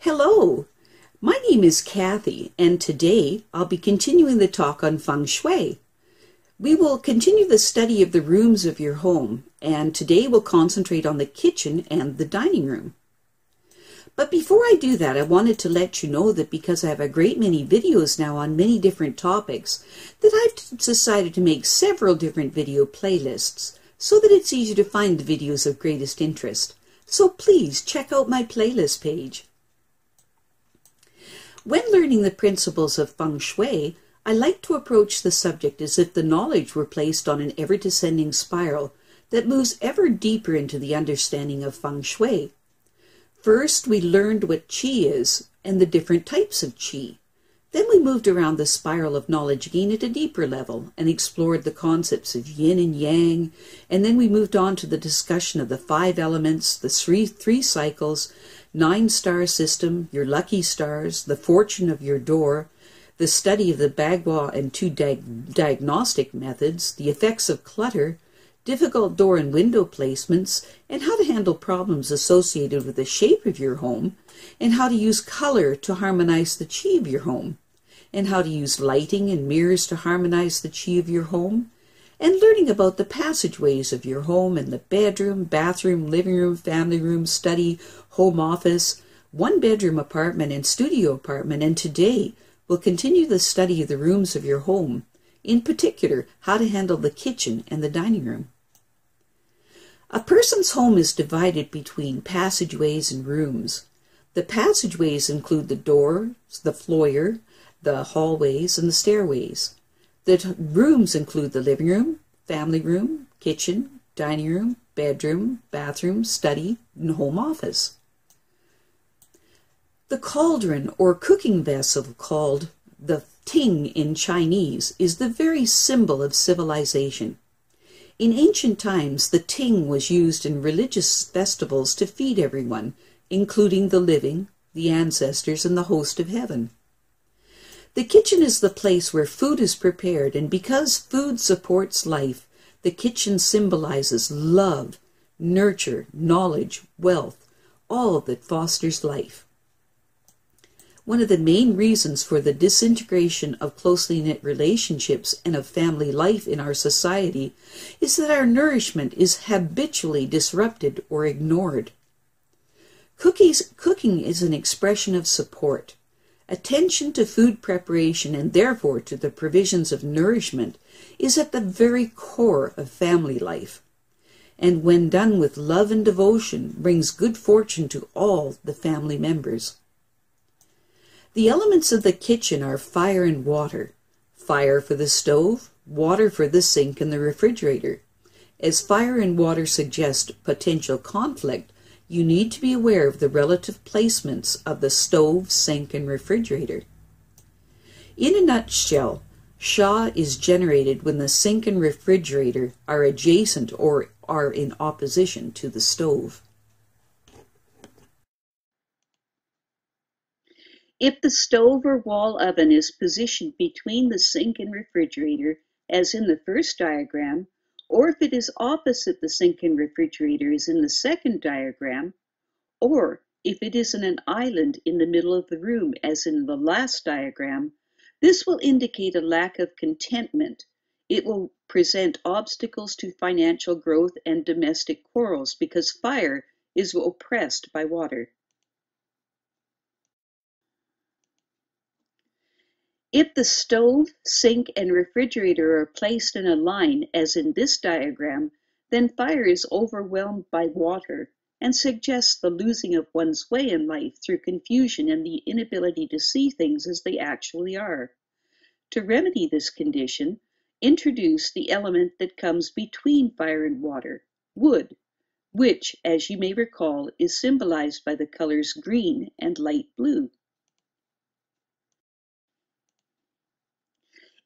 Hello, my name is Kathy, and today I'll be continuing the talk on Feng Shui. We will continue the study of the rooms of your home, and today we'll concentrate on the kitchen and the dining room. But before I do that, I wanted to let you know that because I have a great many videos now on many different topics, that I've decided to make several different video playlists so that it's easier to find the videos of greatest interest. So please check out my playlist page. When learning the principles of Feng Shui, I like to approach the subject as if the knowledge were placed on an ever-descending spiral that moves ever deeper into the understanding of Feng Shui. First, we learned what Qi is and the different types of Qi. Then we moved around the spiral of knowledge again at a deeper level and explored the concepts of yin and yang, and then we moved on to the discussion of the 5 elements, the three cycles, 9-star system, your lucky stars, the fortune of your door, the study of the Bagua and 2 diagnostic methods, the effects of clutter, difficult door and window placements, and how to handle problems associated with the shape of your home, and how to use color to harmonize the Qi of your home, and how to use lighting and mirrors to harmonize the Qi of your home, and learning about the passageways of your home and the bedroom, bathroom, living room, family room, study, home office, 1-bedroom apartment and studio apartment, and today we'll continue the study of the rooms of your home, in particular, how to handle the kitchen and the dining room. A person's home is divided between passageways and rooms. The passageways include the doors, the foyer, the hallways, and the stairways. The rooms include the living room, family room, kitchen, dining room, bedroom, bathroom, study, and home office. The cauldron or cooking vessel called the ting in Chinese is the very symbol of civilization. In ancient times, the ting was used in religious festivals to feed everyone, including the living, the ancestors, and the host of heaven. The kitchen is the place where food is prepared, and because food supports life, the kitchen symbolizes love, nurture, knowledge, wealth, all that fosters life. One of the main reasons for the disintegration of closely knit relationships and of family life in our society is that our nourishment is habitually disrupted or ignored. Cooking is an expression of support. Attention to food preparation and therefore to the provisions of nourishment is at the very core of family life, and when done with love and devotion brings good fortune to all the family members. The elements of the kitchen are fire and water. Fire for the stove, water for the sink and the refrigerator. As fire and water suggest potential conflict, you need to be aware of the relative placements of the stove, sink, and refrigerator. In a nutshell, Sha is generated when the sink and refrigerator are adjacent or are in opposition to the stove. If the stove or wall oven is positioned between the sink and refrigerator, as in the first diagram, or if it is opposite the sink and refrigerator as in the second diagram, or if it is in an island in the middle of the room as in the last diagram, this will indicate a lack of contentment. It will present obstacles to financial growth and domestic quarrels because fire is oppressed by water. If the stove, sink, and refrigerator are placed in a line, as in this diagram, then fire is overwhelmed by water and suggests the losing of one's way in life through confusion and the inability to see things as they actually are. To remedy this condition, introduce the element that comes between fire and water, wood, which, as you may recall, is symbolized by the colors green and light blue.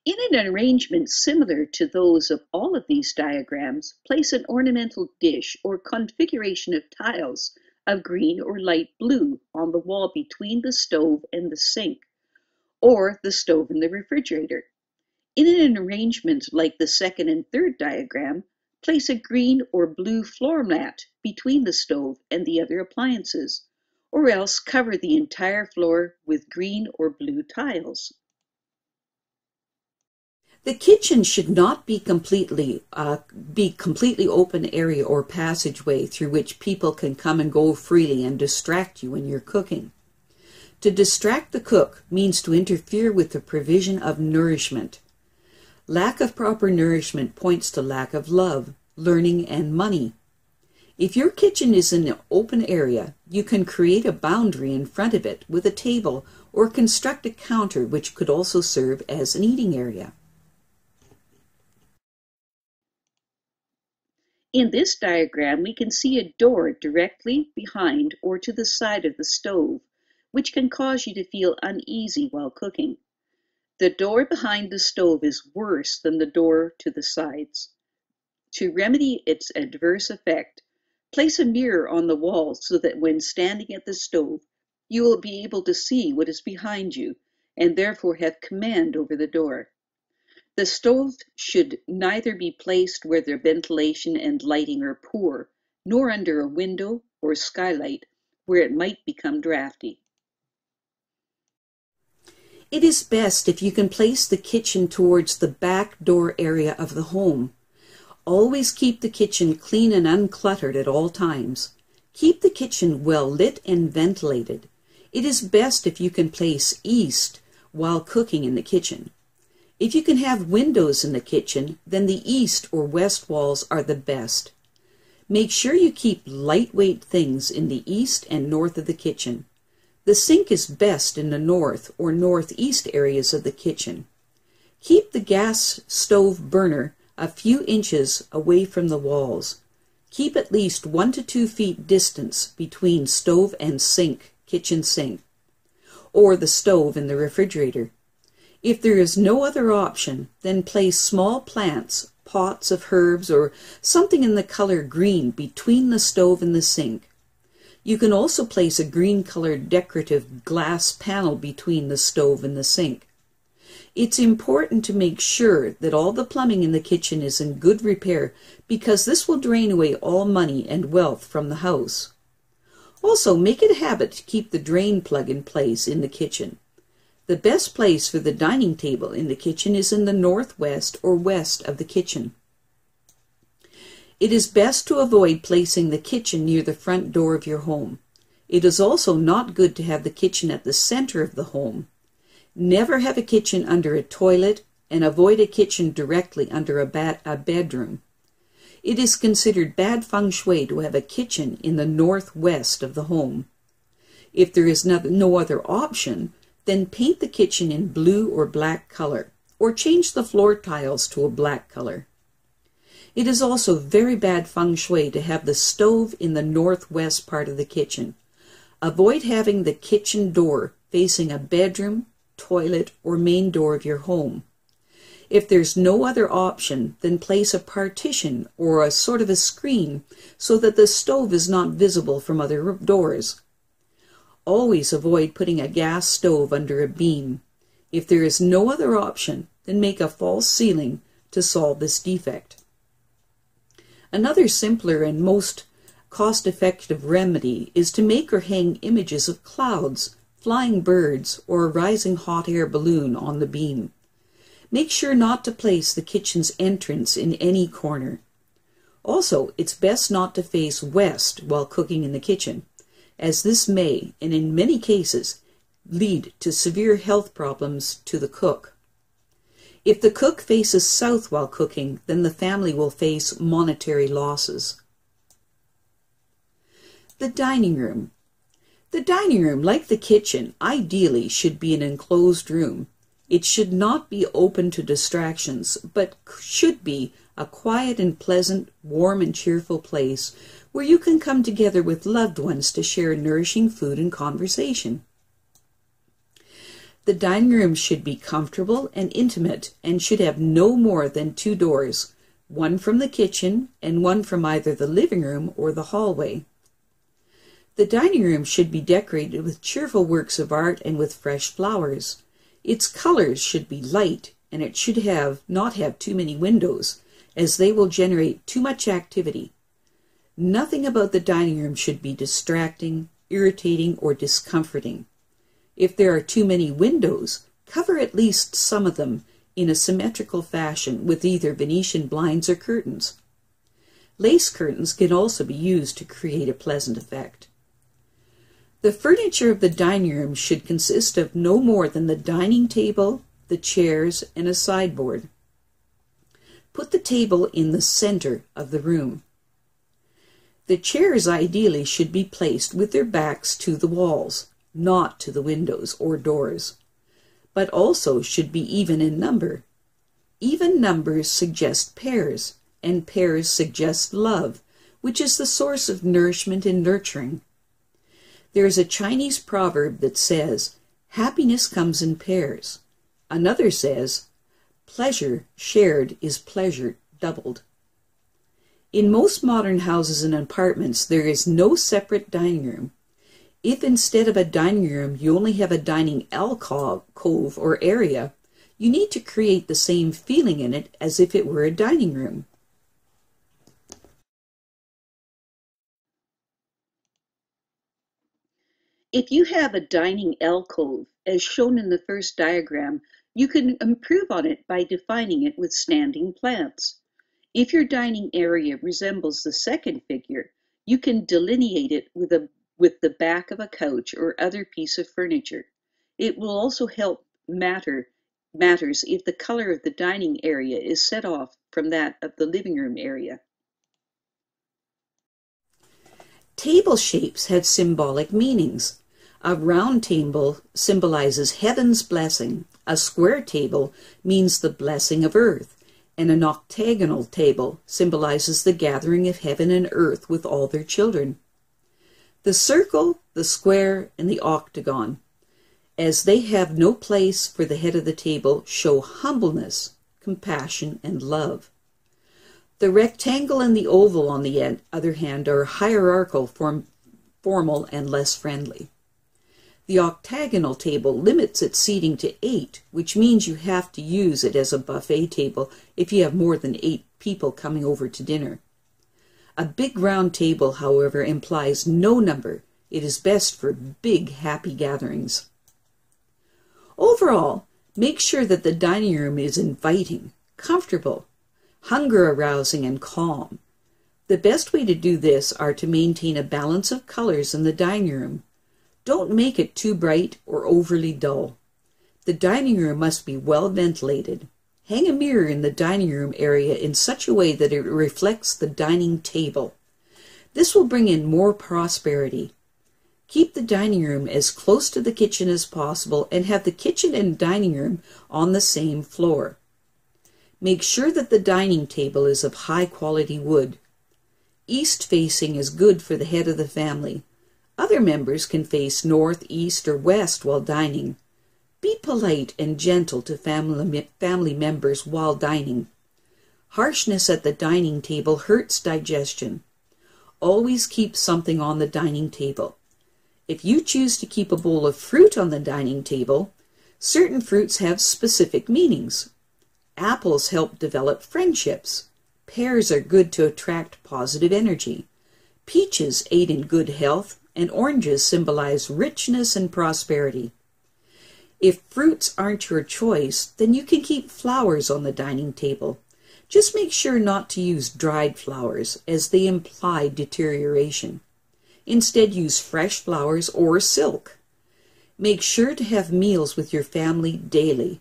In an arrangement similar to those of all of these diagrams, place an ornamental dish or configuration of tiles of green or light blue on the wall between the stove and the sink, or the stove and the refrigerator. In an arrangement like the second and third diagram, place a green or blue floor mat between the stove and the other appliances, or else cover the entire floor with green or blue tiles. The kitchen should not be completely open area or passageway through which people can come and go freely and distract you when you're cooking. To distract the cook means to interfere with the provision of nourishment. Lack of proper nourishment points to lack of love, learning, and money. If your kitchen is in an open area, you can create a boundary in front of it with a table or construct a counter which could also serve as an eating area. In this diagram, we can see a door directly behind or to the side of the stove, which can cause you to feel uneasy while cooking. The door behind the stove is worse than the door to the sides. To remedy its adverse effect, place a mirror on the wall so that when standing at the stove, you will be able to see what is behind you and therefore have command over the door. The stove should neither be placed where the ventilation and lighting are poor, nor under a window or skylight where it might become drafty. It is best if you can place the kitchen towards the back door area of the home. Always keep the kitchen clean and uncluttered at all times. Keep the kitchen well lit and ventilated. It is best if you can place east while cooking in the kitchen. If you can have windows in the kitchen, then the east or west walls are the best. Make sure you keep lightweight things in the east and north of the kitchen. The sink is best in the north or northeast areas of the kitchen. Keep the gas stove burner a few inches away from the walls. Keep at least 1 to 2 feet distance between stove and sink, kitchen sink, or the stove and the refrigerator. If there is no other option, then place small plants, pots of herbs, or something in the color green between the stove and the sink. You can also place a green-colored decorative glass panel between the stove and the sink. It's important to make sure that all the plumbing in the kitchen is in good repair because this will drain away all money and wealth from the house. Also, make it a habit to keep the drain plug in place in the kitchen. The best place for the dining table in the kitchen is in the northwest or west of the kitchen. It is best to avoid placing the kitchen near the front door of your home. It is also not good to have the kitchen at the center of the home. Never have a kitchen under a toilet and avoid a kitchen directly under a bedroom. It is considered bad feng shui to have a kitchen in the northwest of the home. If there is no other option, then paint the kitchen in blue or black color, or change the floor tiles to a black color. It is also very bad feng shui to have the stove in the northwest part of the kitchen. Avoid having the kitchen door facing a bedroom, toilet, or main door of your home. If there's no other option, then place a partition or a sort of a screen so that the stove is not visible from other doors. Always avoid putting a gas stove under a beam. If there is no other option, then make a false ceiling to solve this defect. Another simpler and most cost-effective remedy is to make or hang images of clouds, flying birds, or a rising hot air balloon on the beam. Make sure not to place the kitchen's entrance in any corner. Also, it's best not to face west while cooking in the kitchen, as this may, and in many cases, lead to severe health problems to the cook. If the cook faces south while cooking, then the family will face monetary losses. The dining room. The dining room, like the kitchen, ideally should be an enclosed room. It should not be open to distractions, but should be a quiet and pleasant, warm and cheerful place where you can come together with loved ones to share nourishing food and conversation. The dining room should be comfortable and intimate and should have no more than 2 doors, one from the kitchen and one from either the living room or the hallway. The dining room should be decorated with cheerful works of art and with fresh flowers. Its colors should be light, and it should not have too many windows, as they will generate too much activity. Nothing about the dining room should be distracting, irritating, or discomforting. If there are too many windows, cover at least some of them in a symmetrical fashion with either Venetian blinds or curtains. Lace curtains can also be used to create a pleasant effect. The furniture of the dining room should consist of no more than the dining table, the chairs, and a sideboard. Put the table in the center of the room. The chairs ideally should be placed with their backs to the walls, not to the windows or doors, but also should be even in number. Even numbers suggest pairs, and pairs suggest love, which is the source of nourishment and nurturing. There is a Chinese proverb that says, "Happiness comes in pairs." Another says, "Pleasure shared is pleasure doubled." In most modern houses and apartments, there is no separate dining room. If instead of a dining room you only have a dining alcove or area, you need to create the same feeling in it as if it were a dining room. If you have a dining alcove, as shown in the first diagram, you can improve on it by defining it with standing plants. If your dining area resembles the second figure, you can delineate it with the back of a couch or other piece of furniture. It will also help matters if the color of the dining area is set off from that of the living room area. Table shapes have symbolic meanings. A round table symbolizes heaven's blessing. A square table means the blessing of earth. And an octagonal table symbolizes the gathering of heaven and earth with all their children. The circle, the square, and the octagon, as they have no place for the head of the table, show humbleness, compassion, and love. The rectangle and the oval, on the other hand, are hierarchical, formal, and less friendly. The octagonal table limits its seating to 8, which means you have to use it as a buffet table if you have more than 8 people coming over to dinner. A big round table, however, implies no number. It is best for big, happy gatherings. Overall, make sure that the dining room is inviting, comfortable, hunger-arousing, and calm. The best way to do this are to maintain a balance of colors in the dining room. Don't make it too bright or overly dull. The dining room must be well ventilated. Hang a mirror in the dining room area in such a way that it reflects the dining table. This will bring in more prosperity. Keep the dining room as close to the kitchen as possible and have the kitchen and dining room on the same floor. Make sure that the dining table is of high-quality wood. East facing is good for the head of the family. Other members can face north, east, or west while dining. Be polite and gentle to family members while dining. Harshness at the dining table hurts digestion. Always keep something on the dining table. If you choose to keep a bowl of fruit on the dining table, certain fruits have specific meanings. Apples help develop friendships. Pears are good to attract positive energy. Peaches aid in good health, and oranges symbolize richness and prosperity. If fruits aren't your choice, then you can keep flowers on the dining table. Just make sure not to use dried flowers, as they imply deterioration. Instead, use fresh flowers or silk. Make sure to have meals with your family daily.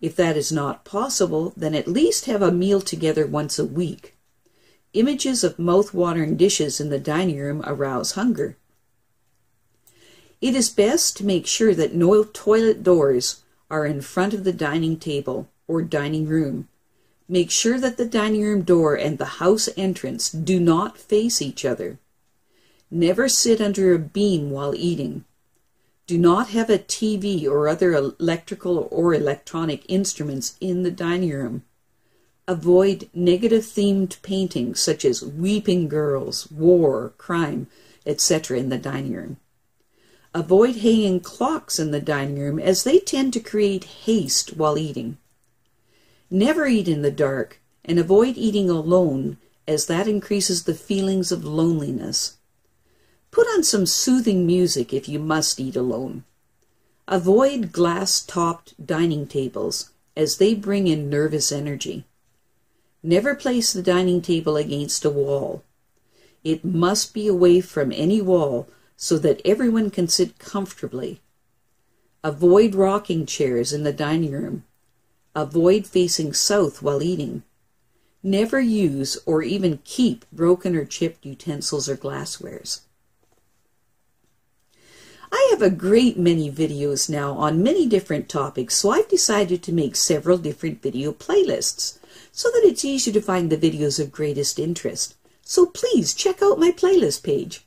If that is not possible, then at least have a meal together once a week. Images of mouth-watering dishes in the dining room arouse hunger. It is best to make sure that no toilet doors are in front of the dining table or dining room. Make sure that the dining room door and the house entrance do not face each other. Never sit under a beam while eating. Do not have a TV or other electrical or electronic instruments in the dining room. Avoid negative-themed paintings such as weeping girls, war, crime, etc. in the dining room. Avoid hanging clocks in the dining room, as they tend to create haste while eating. Never eat in the dark, and avoid eating alone, as that increases the feelings of loneliness. Put on some soothing music if you must eat alone. Avoid glass-topped dining tables, as they bring in nervous energy. Never place the dining table against a wall. It must be away from any wall so that everyone can sit comfortably. Avoid rocking chairs in the dining room. Avoid facing south while eating. Never use or even keep broken or chipped utensils or glasswares. I have a great many videos now on many different topics, so I've decided to make several different video playlists so that it's easy to find the videos of greatest interest. So please check out my playlist page.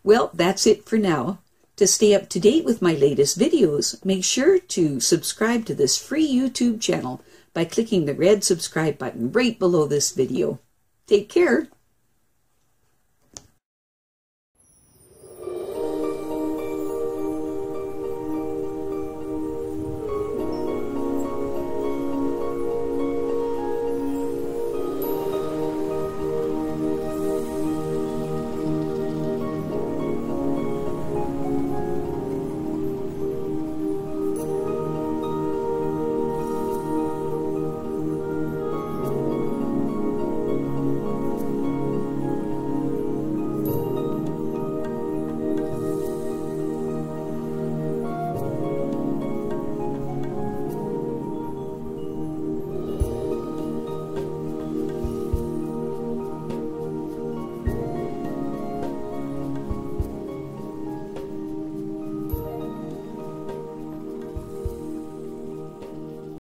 Well, that's it for now. To stay up to date with my latest videos, make sure to subscribe to this free YouTube channel by clicking the red subscribe button right below this video. Take care.